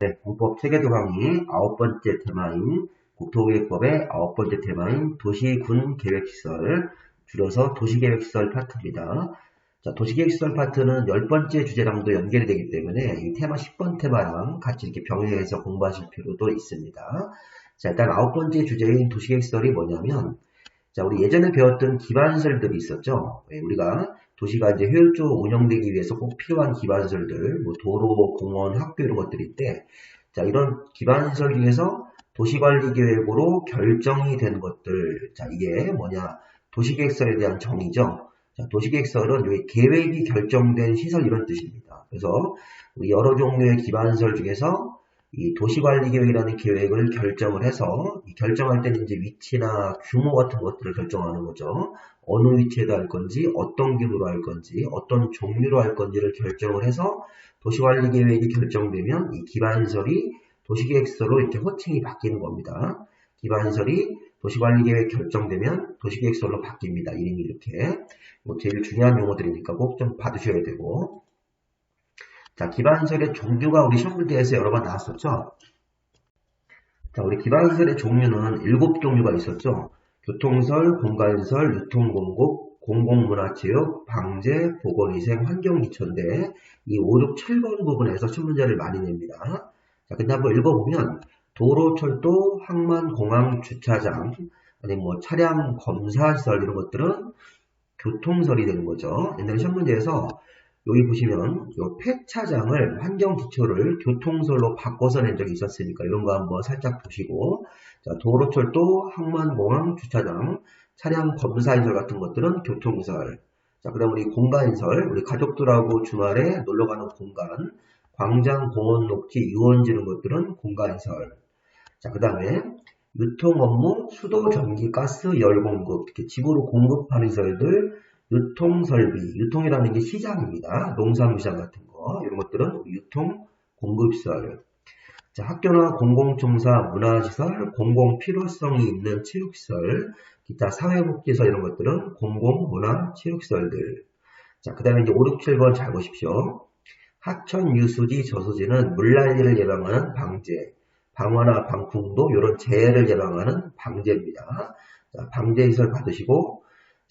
네, 공법 체계도 강의 9번째 테마인 국토계획법의 9번째 테마인 도시군 계획시설, 줄여서 도시계획시설 파트입니다. 자, 도시계획시설 파트는 10번째 주제랑도 연결이 되기 때문에 이 테마 10번 테마랑 같이 이렇게 병행해서 공부하실 필요도 있습니다. 자, 일단 9번째 주제인 도시계획시설이 뭐냐면, 자, 우리 예전에 배웠던 기반시설들이 있었죠. 우리가 도시가 이제 효율적으로 운영되기 위해서 꼭 필요한 기반시설들, 뭐 도로, 공원, 학교 이런 것들인데, 자, 이런 기반시설 중에서 도시관리계획으로 결정이 된 것들, 자, 이게 뭐냐, 도시계획설에 대한 정의죠. 자, 도시계획설은 여기 계획이 결정된 시설 이런 뜻입니다. 그래서 우리 여러 종류의 기반시설 중에서 이 도시관리계획이라는 계획을 결정을 해서 이 결정할 때는 이제 위치나 규모 같은 것들을 결정하는 거죠. 어느 위치에다 할 건지, 어떤 규모로 할 건지, 어떤 종류로 할 건지를 결정을 해서 도시관리계획이 결정되면 이 기반시설이 도시계획서로 이렇게 호칭이 바뀌는 겁니다. 기반시설이 도시관리계획 결정되면 도시계획서로 바뀝니다. 이름이 이렇게. 뭐 제일 중요한 용어들이니까 꼭 좀 봐두셔야 되고. 자, 기반시설의 종류가 우리 시험 문제에서 여러 번 나왔었죠. 자, 우리 기반시설의 종류는 7종류가 있었죠. 교통시설, 공간시설, 유통공급, 공공문화체육, 방제, 보건위생, 환경기초인데 이 5, 6, 7번 부분에서 시험 문제를 많이 냅니다. 자, 근데 한번 읽어보면 도로, 철도, 항만, 공항, 주차장, 아니 뭐 차량 검사시설 이런 것들은 교통설이 되는 거죠. 옛날에 시험 문제에서 여기 보시면 요 폐차장을 환경기초를 교통설로 바꿔서 낸 적이 있었으니까 이런 거 한번 살짝 보시고, 자, 도로철도, 항만공항, 주차장, 차량 검사시설 같은 것들은 교통설. 자, 그 다음 우리 공간시설, 우리 가족들하고 주말에 놀러가는 공간, 광장, 공원, 녹지, 유원지 이런 것들은 공간시설. 자, 그 다음에 유통업무, 수도, 전기, 가스, 열 공급, 이렇게 집으로 공급하는 시설들, 유통설비, 유통이라는 게 시장입니다. 농산물시장 같은 거, 이런 것들은 유통, 공급시설. 자, 학교나 공공청사, 문화시설, 공공필요성이 있는 체육시설, 기타 사회복지시설 이런 것들은 공공문화, 체육시설들. 자, 그 다음에 이제 5, 6, 7번 잘 보십시오. 하천, 유수지, 저수지는 물난리를 예방하는 방제, 방화나 방풍도 이런 재해를 예방하는 방제입니다. 자, 방제시설 받으시고,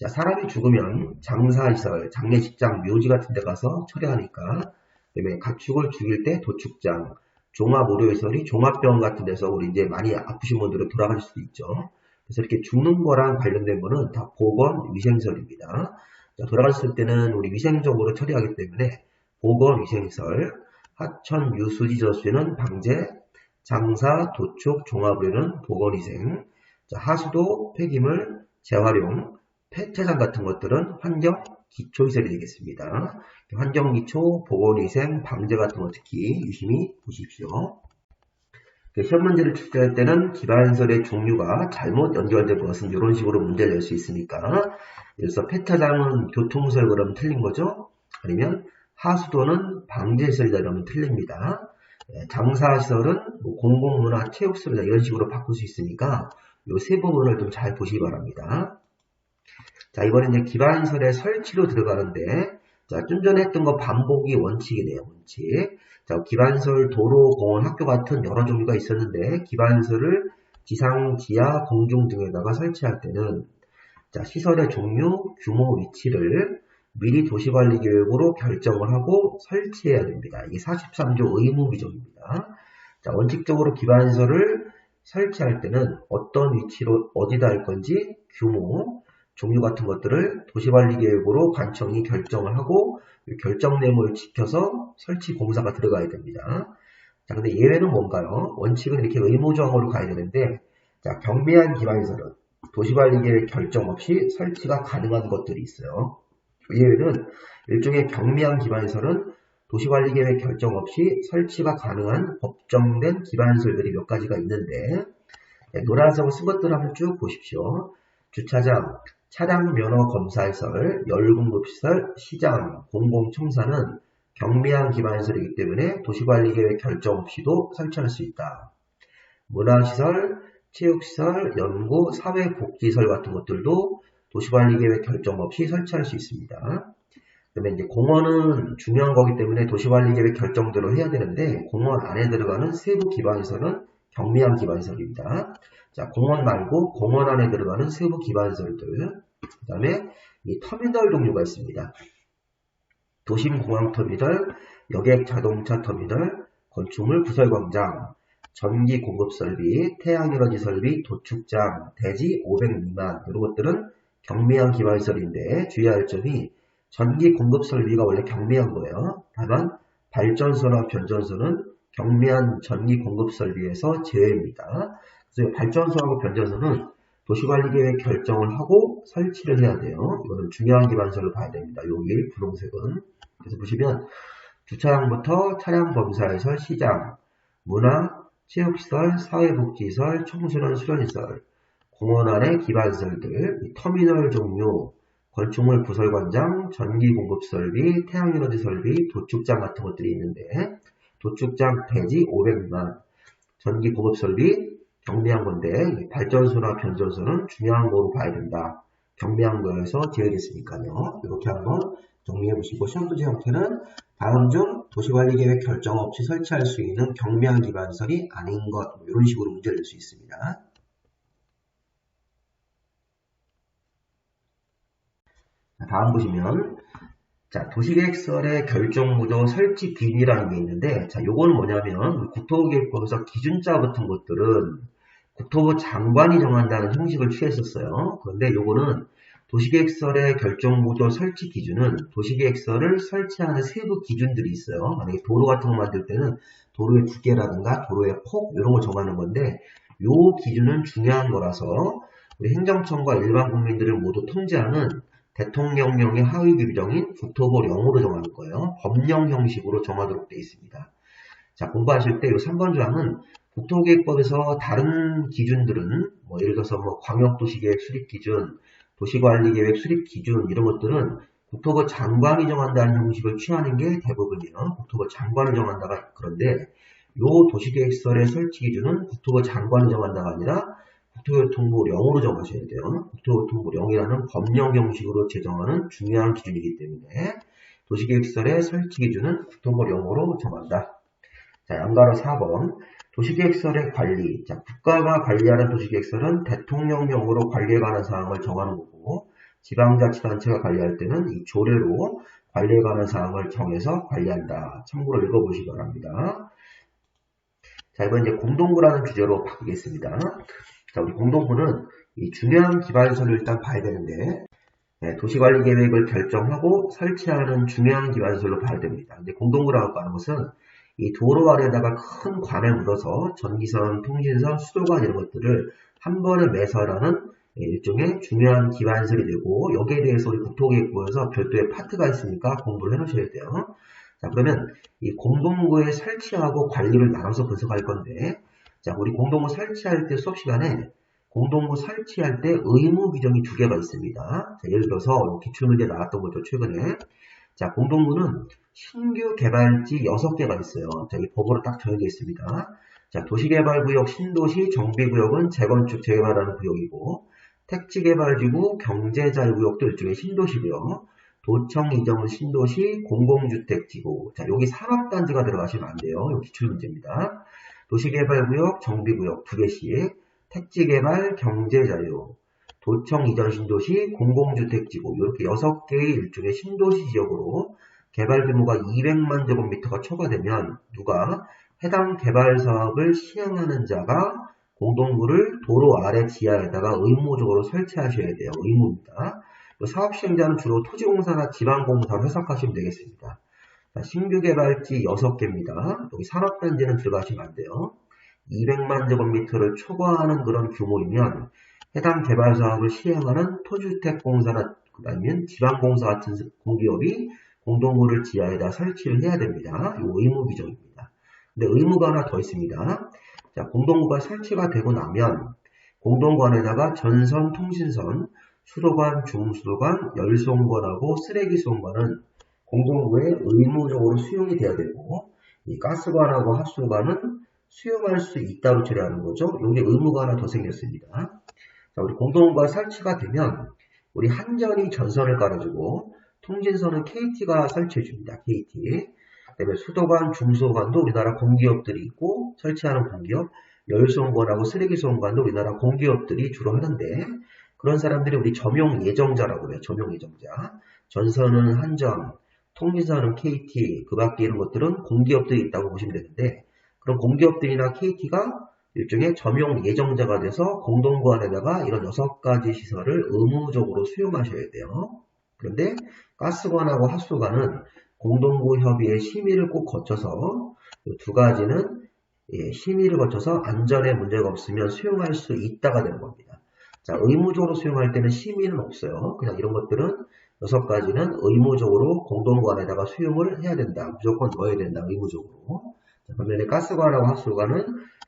자, 사람이 죽으면 장사시설, 장례식장, 묘지 같은 데 가서 처리하니까, 그다음에 가축을 죽일 때 도축장, 종합의료시설이 종합병원 같은 데서 우리 이제 많이 아프신 분들은 돌아가실 수도 있죠. 그래서 이렇게 죽는 거랑 관련된 거는 다 보건, 위생시설입니다. 자, 돌아가셨을 때는 우리 위생적으로 처리하기 때문에 보건, 위생시설, 하천, 유수지, 저수지는 방제, 장사, 도축, 종합의료는 보건위생, 자, 하수도, 폐기물, 재활용, 폐차장 같은 것들은 환경, 기초시설이 되겠습니다. 환경, 기초, 보건위생, 방제 같은 거 특히 유심히 보십시오. 시험 문제를 출제할 때는 기반시설의 종류가 잘못 연결된 것은 이런 식으로 문제를 낼 수 있으니까, 그래서 폐차장은 교통시설 그러면 틀린 거죠? 아니면 하수도는 방제시설이다 이러면 틀립니다. 장사시설은 뭐 공공문화, 체육시설이다 이런 식으로 바꿀 수 있으니까 이 세 부분을 좀 잘 보시기 바랍니다. 자, 이번엔 이제 기반시설의 설치로 들어가는데, 자, 좀 전에 했던 거 반복이 원칙이네요, 원칙. 자, 기반시설, 도로, 공원, 학교 같은 여러 종류가 있었는데, 기반시설을 지상, 지하, 공중 등에다가 설치할 때는, 자, 시설의 종류, 규모, 위치를 미리 도시관리계획으로 결정을 하고 설치해야 됩니다. 이게 43조 의무규정입니다. 자, 원칙적으로 기반시설을 설치할 때는 어떤 위치로 어디다 할 건지 규모, 종류 같은 것들을 도시관리계획으로 관청이 결정을 하고 결정 내용을 지켜서 설치 공사가 들어가야 됩니다. 자, 근데 예외는 뭔가요? 원칙은 이렇게 의무조항으로 가야 되는데, 자, 경미한 기반시설은 도시관리계획 결정 없이 설치가 가능한 것들이 있어요. 예외는 일종의 경미한 기반시설은 도시관리계획 결정 없이 설치가 가능한 법정된 기반시설들이 몇 가지가 있는데, 노란색으로 쓴 것들 한번 쭉 보십시오. 주차장, 차량 면허 검사시설, 열공급시설, 시장, 공공청사는 경미한 기반시설이기 때문에 도시관리계획 결정 없이도 설치할 수 있다. 문화시설, 체육시설, 연구, 사회복지시설 같은 것들도 도시관리계획 결정 없이 설치할 수 있습니다. 그다음에 이제 공원은 중요한 거기 때문에 도시관리계획 결정대로 해야 되는데 공원 안에 들어가는 세부 기반시설은 경미한 기반시설입니다. 자, 공원 말고 공원 안에 들어가는 세부 기반시설들. 그다음에 이 터미널 종류가 있습니다. 도심공항터미널, 여객 자동차 터미널, 건축물 부설광장, 전기 공급 설비, 태양에너지 설비, 도축장, 대지 500 미만 이런 것들은 경미한 기반시설인데 주의할 점이 전기 공급 설비가 원래 경미한 거예요. 다만 발전소나 변전소는 경미한 전기 공급 설비에서 제외입니다. 그래서 발전소하고 변전소는 도시관리계획 결정을 하고 설치를 해야 돼요. 이거는 중요한 기반시설을 봐야 됩니다. 여기 분홍색은. 그래서 보시면 주차장부터 차량 검사시설, 시장, 문화, 체육시설, 사회복지시설, 청소년 수련시설, 공원 안의 기반시설들, 터미널 종류, 건축물 부설관장, 전기공급설비, 태양에너지 설비, 도축장 같은 것들이 있는데 도축장 대지 500만, 전기공급설비 경미한 건데 발전소나 변전소는 중요한 거로 봐야 된다. 경미한 거에서 제외됐으니까요. 이렇게 한번 정리해 보시고 시험도지 형태는 다음 중 도시관리계획 결정 없이 설치할 수 있는 경미한 기반시설이 아닌 것 이런 식으로 문제를 낼 수 있습니다. 다음 보시면 자, 도시계획설의 결정구조 설치 기준이라는 게 있는데 자, 요거는 뭐냐면 국토부계획법에서 기준자 같은 것들은 국토부 장관이 정한다는 형식을 취했었어요. 그런데 요거는 도시계획설의 결정구조 설치 기준은 도시계획설을 설치하는 세부 기준들이 있어요. 만약에 도로 같은 거 만들 때는 도로의 두께라든가 도로의 폭 이런 거 정하는 건데 요 기준은 중요한 거라서 우리 행정청과 일반 국민들을 모두 통제하는 대통령령의 하위 규정인 국토부령으로 정하는 거예요. 법령 형식으로 정하도록 되어 있습니다. 자, 공부하실 때 이 3번 조항은 국토계획법에서 다른 기준들은 뭐 예를 들어서 뭐 광역도시계획 수립기준, 도시관리계획 수립기준 이런 것들은 국토부 장관이 정한다는 형식을 취하는 게 대부분이에요. 국토부 장관이 정한다가 그런데 요 도시계획설의 설치 기준은 국토부 장관이 정한다가 아니라 국토교통부령으로 정하셔야 돼요. 국토교통부령이라는 법령 형식으로 제정하는 중요한 기준이기 때문에 도시계획설의 설치 기준은 국토부령으로 정한다. 자, 양가로 4번 도시계획설의 관리. 자, 국가가 관리하는 도시계획설은 대통령령으로 관리에 관한 사항을 정하는 거고 지방자치단체가 관리할 때는 이 조례로 관리에 관한 사항을 정해서 관리한다. 참고로 읽어보시기 바랍니다. 자, 이번 이제 공동구라는 주제로 바꾸겠습니다. 자, 우리 공동구는 이 중요한 기반시설을 일단 봐야 되는데 도시관리계획을 결정하고 설치하는 중요한 기반시설로 봐야 됩니다. 근데 공동구라고 하는 것은 이 도로 아래에다가 큰 관을 묻어서 전기선, 통신선, 수도관 이런 것들을 한 번에 매설하는 일종의 중요한 기반시설이 되고 여기에 대해서 우리 국토계획부에서 별도의 파트가 있으니까 공부를 해놓으셔야 돼요. 자, 그러면 이 공동구의 설치하고 관리를 나눠서 분석할 건데 자, 우리 공동구 설치할 때 수업 시간에 공동구 설치할 때 의무 규정이 2개가 있습니다. 자, 예를 들어서 기출문제 나왔던 거죠, 최근에. 자, 공동구는 신규 개발지 6개가 있어요. 자, 이 법으로 딱 정해져 있습니다. 자, 도시개발구역, 신도시, 정비구역은 재건축, 재개발하는 구역이고, 택지개발지구, 경제자유구역도 일종의 신도시고요. 도청 이전은 신도시, 공공주택지구. 자, 여기 산업단지가 들어가시면 안 돼요. 여기 기출문제입니다. 도시개발구역, 정비구역 2개씩, 택지개발, 경제자유, 도청 이전 신도시, 공공주택지구 이렇게 6개의 일종의 신도시 지역으로 개발 규모가 200만 제곱미터가 초과되면 누가 해당 개발 사업을 시행하는 자가 공동구를 도로 아래 지하에다가 의무적으로 설치하셔야 돼요. 의무입니다. 사업 시행자는 주로 토지공사나 지방공사로 해석하시면 되겠습니다. 자, 신규 개발지 6개입니다. 여기 산업단지는 들어가시면 안 돼요. 200만 제곱미터를 초과하는 그런 규모이면 해당 개발 사업을 시행하는 토주택공사나 아니면 지방공사 같은 공기업이 공동구를 지하에다 설치를 해야 됩니다. 이 의무 규정입니다. 근데 의무가 하나 더 있습니다. 자, 공동구가 설치가 되고 나면 공동구 안에다가 전선, 통신선, 수도관, 중수도관, 열수원관하고 쓰레기수원관은 공동구에 의무적으로 수용이 돼야 되고 이 가스관하고 합수관은 수용할 수 있다고 처리하는 거죠. 여기 의무가 하나 더 생겼습니다. 자, 우리 공동구가 설치가 되면 우리 한전이 전선을 깔아주고 통진서는 KT가 설치해줍니다. KT. 그다음에 수도관, 중수도관도 우리나라 공기업들이 있고 설치하는 공기업, 열수원관하고 쓰레기수원관도 우리나라 공기업들이 주로 하는데 그런 사람들이 우리 점용 예정자라고 해요. 점용 예정자. 전선은 한전, 통진서는 KT, 그 밖에 이런 것들은 공기업들이 있다고 보시면 되는데 그런 공기업들이나 KT가 일종의 점용 예정자가 돼서 공동구안에다가 이런 6가지 시설을 의무적으로 수용하셔야 돼요. 그런데 가스관하고 하수관은 공동구 협의의 심의를 꼭 거쳐서 이 2가지는 심의를 거쳐서 안전에 문제가 없으면 수용할 수 있다가 되는 겁니다. 자, 의무적으로 수용할 때는 심의는 없어요. 그냥 이런 것들은 6가지는 의무적으로 공동구안에다가 수용을 해야 된다. 무조건 넣어야 된다. 의무적으로. 자, 반면에 가스관하고 하수관은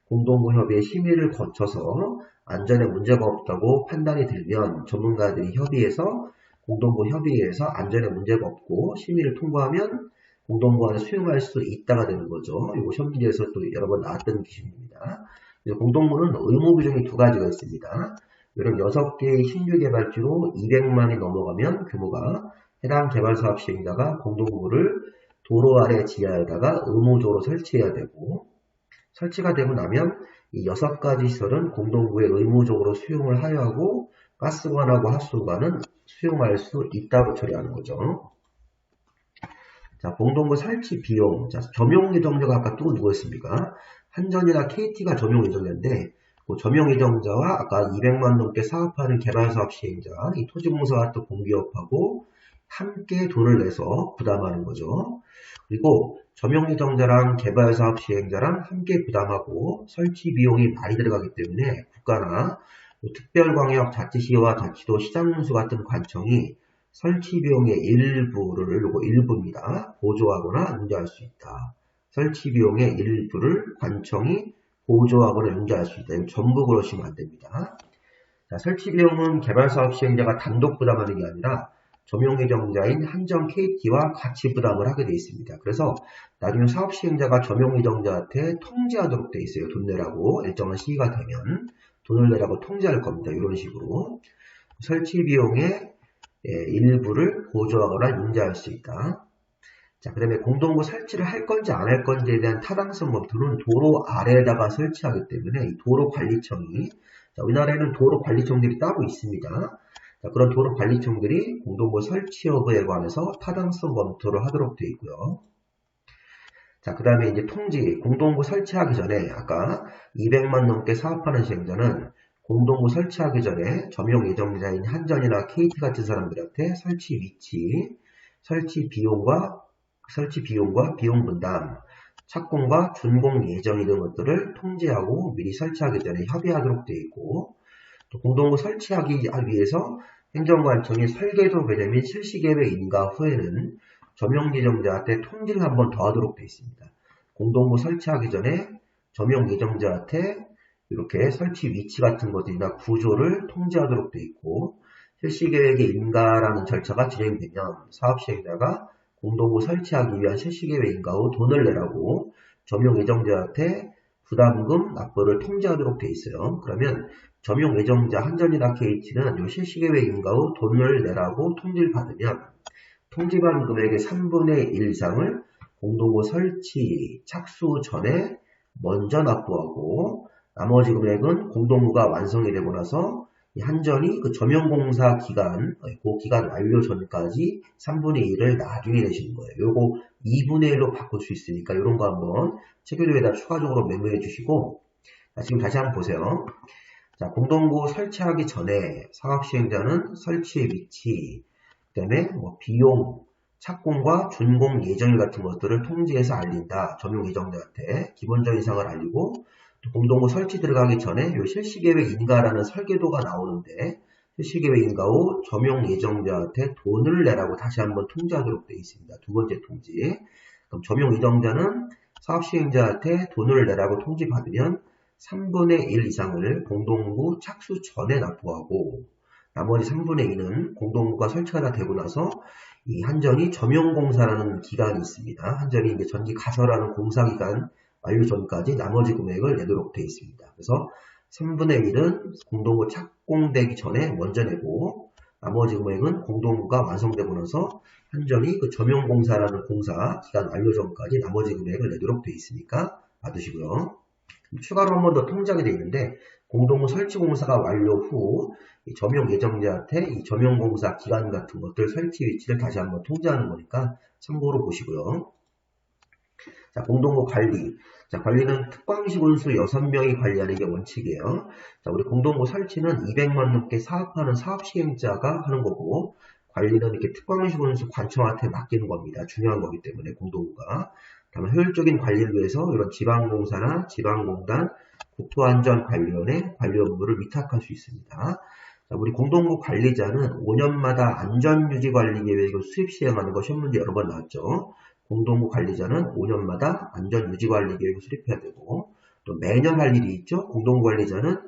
공동구 협의의 심의를 거쳐서 안전에 문제가 없다고 판단이 들면 전문가들이 협의해서 공동구 협의회에서 안전에 문제가 없고 심의를 통과하면 공동구안에 수용할 수 있다가 되는 거죠. 이거 시험 문제에서 또 여러 번 나왔던 기준입니다. 공동구는 의무 규정이 2가지가 있습니다. 이런 6개의 신규 개발지로 200만이 넘어가면 규모가 해당 개발사업 시행자가 공동구를 도로 아래 지하에다가 의무적으로 설치해야 되고 설치가 되고 나면 이 6가지 시설은 공동구에 의무적으로 수용을 하여야 하고 가스관하고 하수관은 수용할 수 있다고 처리하는 거죠. 자, 공동구 설치 비용. 자, 점용 예정자가 아까 또 누구였습니까? 한전이나 KT가 점용 예정자인데 그 점용 예정자와 아까 200만 넘게 사업하는 개발사업 시행자, 이 토지공사 같은 공기업하고 함께 돈을 내서 부담하는 거죠. 그리고 점용 예정자랑 개발사업 시행자랑 함께 부담하고 설치 비용이 많이 들어가기 때문에 국가나 특별광역 자치시와 자치도 시장문수 같은 관청이 설치 비용의 일부입니다. 보조하거나 융자할 수 있다. 설치 비용의 일부를 관청이 보조하거나 융자할 수 있다. 전부 그러시면 안 됩니다. 자, 설치 비용은 개발사업 시행자가 단독 부담하는 게 아니라 점용 예정자인 한전 KT와 같이 부담을 하게 되어 있습니다. 그래서 나중에 사업 시행자가 점용 예정자한테 통지하도록 되어 있어요. 돈 내라고 일정한 시기가 되면 돈을 내라고 통지할 겁니다. 이런 식으로 설치 비용의 일부를 보조하거나 융자할 수 있다. 자, 그 다음에 공동구 설치를 할 건지 안 할 건지에 대한 타당성 검토는 도로 아래에다가 설치하기 때문에 이 도로관리청이, 자, 우리나라에는 도로관리청들이 따로 있습니다. 자, 그런 도로관리청들이 공동구 설치 여부에 관해서 타당성 검토를 하도록 되어 있고요. 자, 그 다음에 이제 통지, 공동구 설치하기 전에 아까 200만 넘게 사업하는 시행자는 공동구 설치하기 전에 점용 예정자인 한전이나 KT 같은 사람들한테 설치 위치, 설치 비용과 비용 분담, 착공과 준공 예정 이런 것들을 통지하고 미리 설치하기 전에 협의하도록 되어 있고 또 공동구 설치하기 위해서 행정관청이 설계도 배제 및 실시계획 인가 후에는 점용 예정자한테 통지를 한 번 더 하도록 되어 있습니다. 공동구 설치하기 전에 점용 예정자한테 이렇게 설치 위치 같은 것들이나 구조를 통지하도록 되어 있고 실시계획의 인가라는 절차가 진행되면 사업 시행자가 공동구 설치하기 위한 실시계획 인가 후 돈을 내라고 점용 예정자한테 부담금 납부를 통지하도록 되어 있어요. 그러면 점용 예정자 한전이나 KT는 이 실시계획 인가 후 돈을 내라고 통지를 받으면 통지받은 금액의 3분의 1 이상을 공동구 설치 착수 전에 먼저 납부하고 나머지 금액은 공동구가 완성이 되고 나서 한전이 그 점용공사 기간, 그 기간 완료 전까지 3분의 1을 나중에 내시는 거예요. 요거 2분의 1로 바꿀 수 있으니까 이런 거 한번 체크료에다 추가적으로 메모해 주시고 자, 지금 다시 한번 보세요. 자, 공동구 설치하기 전에 사업 시행자는 설치 위치, 그 다음에 뭐 비용, 착공과 준공 예정일 같은 것들을 통지해서 알린다. 점용 예정자한테 기본적인 사항을 알리고 공동구 설치 들어가기 전에 요 실시계획 인가라는 설계도가 나오는데 실시계획 인가 후 점용 예정자한테 돈을 내라고 다시 한번 통지하도록 되어 있습니다. 2번째 통지. 그럼 점용 예정자는 사업 시행자한테 돈을 내라고 통지받으면 3분의 1 이상을 공동구 착수 전에 납부하고 나머지 3분의 2는 공동구가 설치가 다 되고 나서 이 한전이 점용공사라는 기간이 있습니다. 한전이 이제 전기 가설하는 공사기간 완료 전까지 나머지 금액을 내도록 되어 있습니다. 그래서 3분의 1은 공동구 착공되기 전에 먼저 내고 나머지 금액은 공동구가 완성되고 나서 한전이 그 점용공사라는 공사 기간 완료 전까지 나머지 금액을 내도록 되어 있으니까 봐두시고요. 추가로 한 번 더 통장이 되어 있는데 공동구 설치공사가 완료 후 이 점용 예정자한테 이 점용공사 기간 같은 것들 설치 위치를 다시 한번 통지하는 거니까 참고로 보시고요. 자, 공동구 관리. 자, 관리는 특광시 운수 6명이 관리하는 게 원칙이에요. 자, 우리 공동구 설치는 200만 넘게 사업하는 사업시행자가 하는 거고, 관리는 이렇게 특광시 운수 관청한테 맡기는 겁니다. 중요한 거기 때문에 공동구가. 다만 효율적인 관리를 위해서 이런 지방공사나 지방공단, 국토안전관리원에 관리 업무를 위탁할 수 있습니다. 자, 우리 공동구 관리자는 5년마다 안전유지관리계획을 수립 시행하는 거 시험 문제 여러 번 나왔죠. 공동구 관리자는 5년마다 안전유지관리계획을 수립해야 되고 또 매년 할 일이 있죠. 공동구 관리자는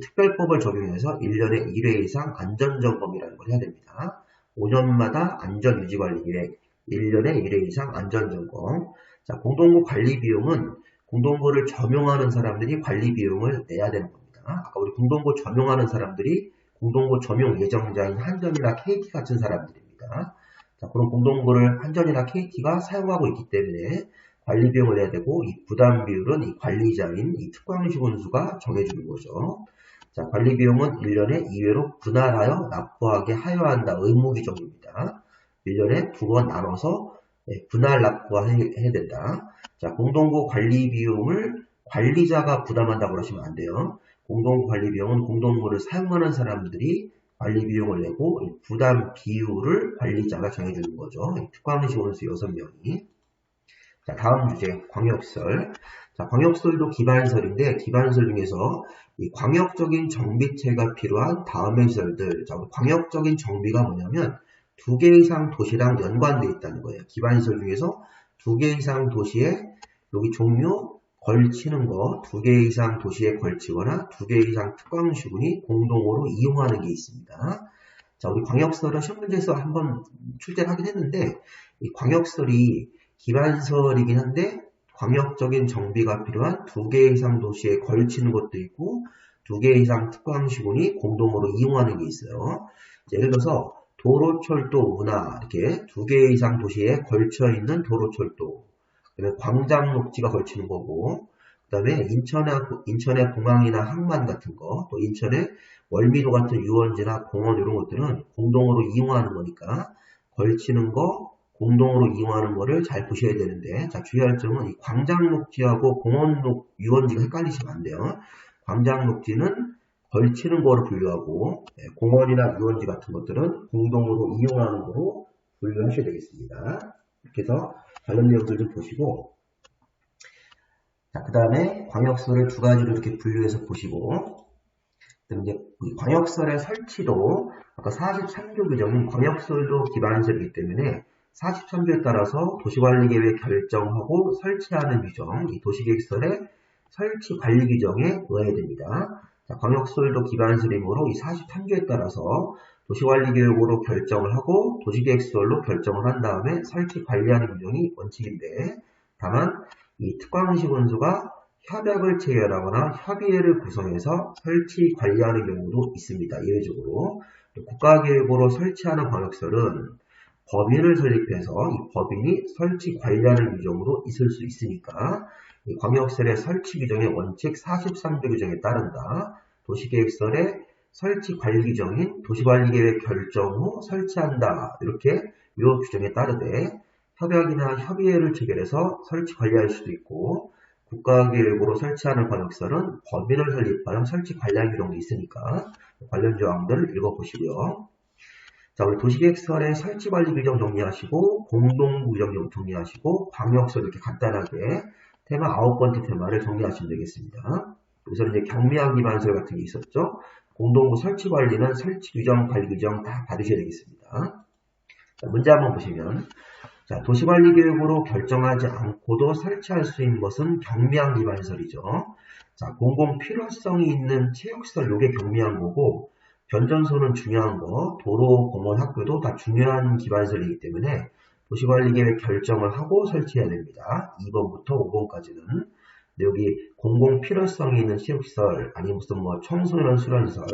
특별법을 적용해서 1년에 1회 이상 안전점검이라는 걸 해야 됩니다. 5년마다 안전유지관리계획, 1년에 1회 이상 안전점검. 자, 공동구 관리 비용은 공동구를 점용하는 사람들이 관리 비용을 내야 되는 겁니다. 아까 우리 공동구 점용하는 사람들이 공동구 점용 예정자인 한전이나 KT 같은 사람들입니다. 자, 그런 공동구를 한전이나 KT가 사용하고 있기 때문에 관리 비용을 내야 되고 이 부담 비율은 이 관리자인 이 특광시 운수가 정해주는 거죠. 자, 관리 비용은 1년에 2회로 분할하여 납부하게 하여한다 의무 규정입니다. 1년에 2번 나눠서 분할 납부해야 된다. 자, 공동구 관리 비용을 관리자가 부담한다고 하시면 안 돼요. 공동구 관리 비용은 공동구를 사용하는 사람들이 관리 비용을 내고 부담 비율을 관리자가 정해주는 거죠. 특광시 운수 6명이. 자, 다음 주제 광역설. 자, 광역설도 기반설인데 기반설 중에서 이 광역적인 정비체가 필요한 다음의 시설들. 자, 광역적인 정비가 뭐냐면 2개 이상 도시랑 연관되어 있다는 거예요. 기반설 중에서 2개 이상 도시에 여기 종류 걸치는 거 2개 이상 도시에 걸치거나 2개 이상 특광시군이 공동으로 이용하는 게 있습니다. 자, 우리 광역설은 시험 문제에서 한번 출제를 하긴 했는데 이 광역설이 기반설이긴 한데 광역적인 정비가 필요한 2개 이상 도시에 걸치는 것도 있고 2개 이상 특광시군이 공동으로 이용하는 게 있어요. 예를 들어서 도로, 철도, 운하 이렇게 2개 이상 도시에 걸쳐 있는 도로, 철도, 그다음에 광장, 녹지가 걸치는 거고, 그다음에 인천의 공항이나 항만 같은 거, 또 인천의 월미도 같은 유원지나 공원 이런 것들은 공동으로 이용하는 거니까 걸치는 거, 공동으로 이용하는 거를 잘 보셔야 되는데, 자, 주의할 점은 이 광장, 녹지하고 공원, 유원지가 헷갈리시면 안 돼요. 광장, 녹지는 걸치는 거로 분류하고 공원이나 유원지 같은 것들은 공동으로 이용하는 거로 분류하셔야 되겠습니다. 이렇게 해서 관련 내용들 좀 보시고 자, 그 다음에 광역설을 2가지로 이렇게 분류해서 보시고 그다음에 이제 광역설의 설치도 아까 43조 규정인 광역설도 기반설이기 때문에 43조에 따라서 도시관리계획 결정하고 설치하는 규정, 이 도시계획설의 설치 관리 규정에 의해야 됩니다. 자, 광역설도 기반설이므로 이 43조에 따라서 도시관리계획으로 결정을 하고 도시계획설로 결정을 한 다음에 설치 관리하는 규정이 원칙인데 다만 이 특광시 운수가 협약을 체결하거나 협의회를 구성해서 설치 관리하는 경우도 있습니다. 예외적으로 국가계획으로 설치하는 광역설은 법인을 설립해서 이 법인이 설치 관리하는 규정으로 있을 수 있으니까 이 광역설의 설치 규정의 원칙 43조 규정에 따른다. 도시계획설의 설치 관리 규정인 도시관리계획 결정 후 설치한다. 이렇게 이 규정에 따르되 협약이나 협의회를 체결해서 설치 관리할 수도 있고 국가계획으로 설치하는 광역설은 법인을 설립하여 설치 관리하는 규정도 있으니까 관련 조항들을 읽어보시고요. 자, 우리 도시계획설의 설치관리 규정 정리하시고 공동구 규정 정리하시고 광역설 이렇게 간단하게 테마 9번째 테마를 정리하시면 되겠습니다. 여기서 이제 경미학 기반설 같은 게 있었죠. 공동구 설치관리는 설치규정, 관리규정 다 받으셔야 되겠습니다. 자, 문제 한번 보시면 자, 도시관리계획으로 결정하지 않고도 설치할 수 있는 것은 경미학 기반설이죠. 자, 공공 필요성이 있는 체육시설 요게 경미한 거고 변전소는 중요한 거, 도로, 공원, 학교도 다 중요한 기반설이기 때문에 도시관리계획 결정을 하고 설치해야 됩니다. 2번부터 5번까지는. 여기 공공 필요성이 있는 시설시설, 아니 무슨 뭐 청소년 수련시설,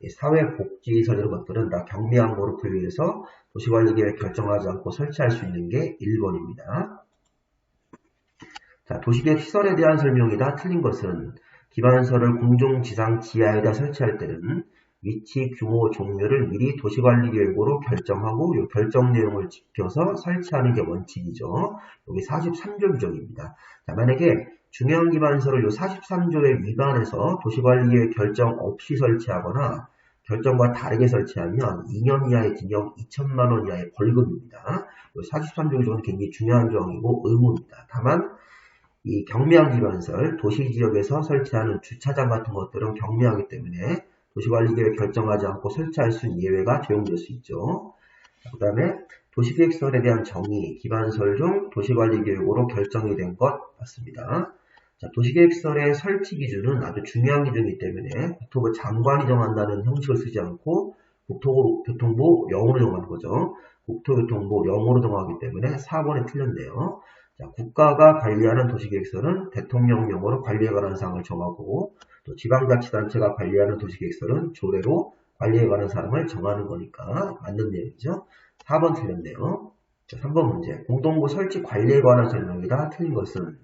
사회복지시설 이런 것들은 다 경미항목으로 분류해서 도시관리계획 결정하지 않고 설치할 수 있는 게 1번입니다. 자, 도시계획 시설에 대한 설명이다. 틀린 것은 기반시설을 공중지상 지하에다 설치할 때는 위치, 규모, 종류를 미리 도시관리계획으로 결정하고 이 결정 내용을 지켜서 설치하는 게 원칙이죠. 여기 43조 규정입니다. 자, 만약에 중요한 기반시설을 이 43조에 위반해서 도시관리계획 결정 없이 설치하거나 결정과 다르게 설치하면 2년 이하의 징역 2천만 원 이하의 벌금입니다. 이 43조 규정은 굉장히 중요한 조항이고 의무입니다. 다만 이 경미한 기반시설, 도시지역에서 설치하는 주차장 같은 것들은 경미하기 때문에 도시관리계획 결정하지 않고 설치할 수 있는 예외가 적용될 수 있죠. 그 다음에 도시계획시설에 대한 정의, 기반시설 중 도시관리계획으로 결정이 된 것 맞습니다. 자, 도시계획시설의 설치 기준은 아주 중요한 기준이기 때문에 국토부 장관이 정한다는 형식을 쓰지 않고 국토교통부 영어로 정하는 거죠. 국토교통부 영어로 정하기 때문에 4번이 틀렸네요. 자, 국가가 관리하는 도시계획시설은 대통령령으로 관리에 관한 사항을 정하고 또 지방자치단체가 관리하는 도시계획시설은 조례로 관리에 관한 사항을 정하는 거니까 맞는 내용이죠. 4번 틀렸네요. 자, 3번 문제. 공동구 설치 관리에 관한 설명이다. 틀린 것은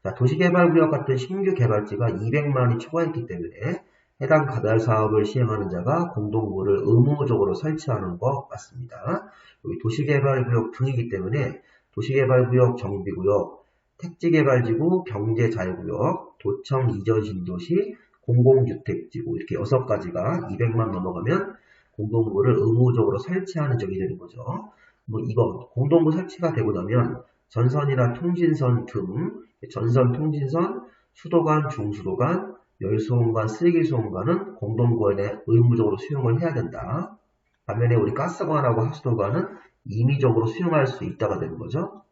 자, 도시개발구역 같은 신규 개발지가 200만이 초과했기 때문에 해당 개발 사업을 시행하는 자가 공동구를 의무적으로 설치하는 거 맞습니다. 여기 도시개발구역 등이기 때문에 도시개발구역 정비구역, 택지개발지구, 경제자유구역, 도청 이전 신도시, 공공주택지구 이렇게 6가지가 200만 넘어가면 공동구를 의무적으로 설치하는 적이 되는 거죠. 뭐 이건 공동구 설치가 되고 나면 전선이나 통신선 등 전선, 통신선, 수도관, 중수도관, 열수원관, 쓰레기수원관은 공동구에 의무적으로 수용을 해야 된다. 반면에 우리 가스관하고 하수도관은 임의적으로 수용할 수 있다가 되는 거죠.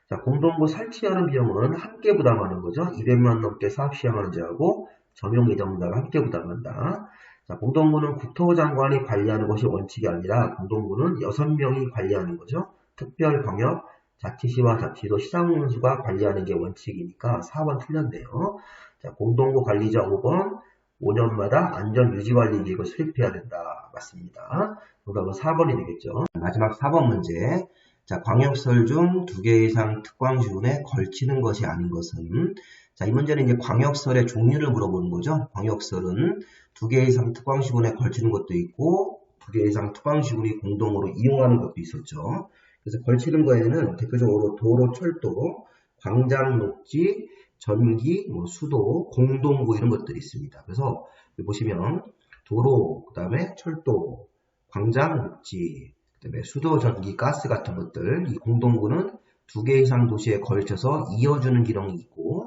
자, 공동구 설치하는 비용은 함께 부담하는 거죠. 200만 넘게 사업 시행하는 자하고 전용 예정자가 함께 부담한다. 자, 공동구는 국토부 장관이 관리하는 것이 원칙이 아니라 공동구는 6명이 관리하는 거죠. 특별 광역, 자치시와 자치도 시장군수가 관리하는 게 원칙이니까 4번 틀렸네요. 자, 공동구 관리자 5번 5년마다 안전유지관리 계획을 수립해야 된다. 맞습니다. 정답은 4번이 되겠죠. 마지막 4번 문제. 자, 광역시설 중 2개 이상 특광시군에 걸치는 것이 아닌 것은 자, 이 문제는 이제 광역시설의 종류를 물어보는 거죠. 광역시설은 2개 이상 특광시군에 걸치는 것도 있고 2개 이상 특광시군이 공동으로 이용하는 것도 있었죠. 그래서 걸치는 거에는 대표적으로 도로, 철도, 광장, 녹지, 전기, 수도, 공동구 이런 것들이 있습니다. 그래서 여기 보시면 도로, 그 다음에 철도, 광장, 녹지, 그 다음에 수도, 전기, 가스 같은 것들 이 공동구는 2개 이상 도시에 걸쳐서 이어주는 기능이 있고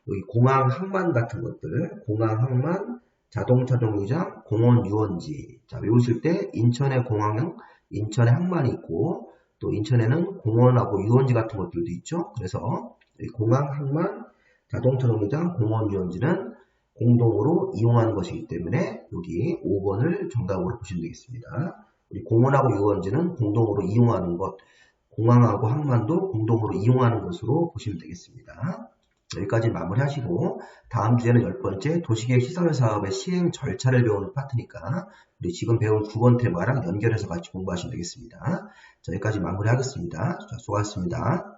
여기 공항, 항만 같은 것들 공항, 항만, 자동차 정류장, 공원, 유원지 자, 외우실 때 인천에 공항, 인천에 항만이 있고 또 인천에는 공원하고 유원지 같은 것들도 있죠. 그래서 공항, 항만, 자동차 정류장, 공원, 유원지는 공동으로 이용하는 것이기 때문에 여기 5번을 정답으로 보시면 되겠습니다. 우리 공원하고 유원지는 공동으로 이용하는 것, 공항하고 항만도 공동으로 이용하는 것으로 보시면 되겠습니다. 여기까지 마무리하시고 다음 주에는 10번째 도시계획 시설 사업의 시행 절차를 배우는 파트니까 우리 지금 배운 9번 테마랑 연결해서 같이 공부하시면 되겠습니다. 자, 여기까지 마무리하겠습니다. 자, 수고하셨습니다.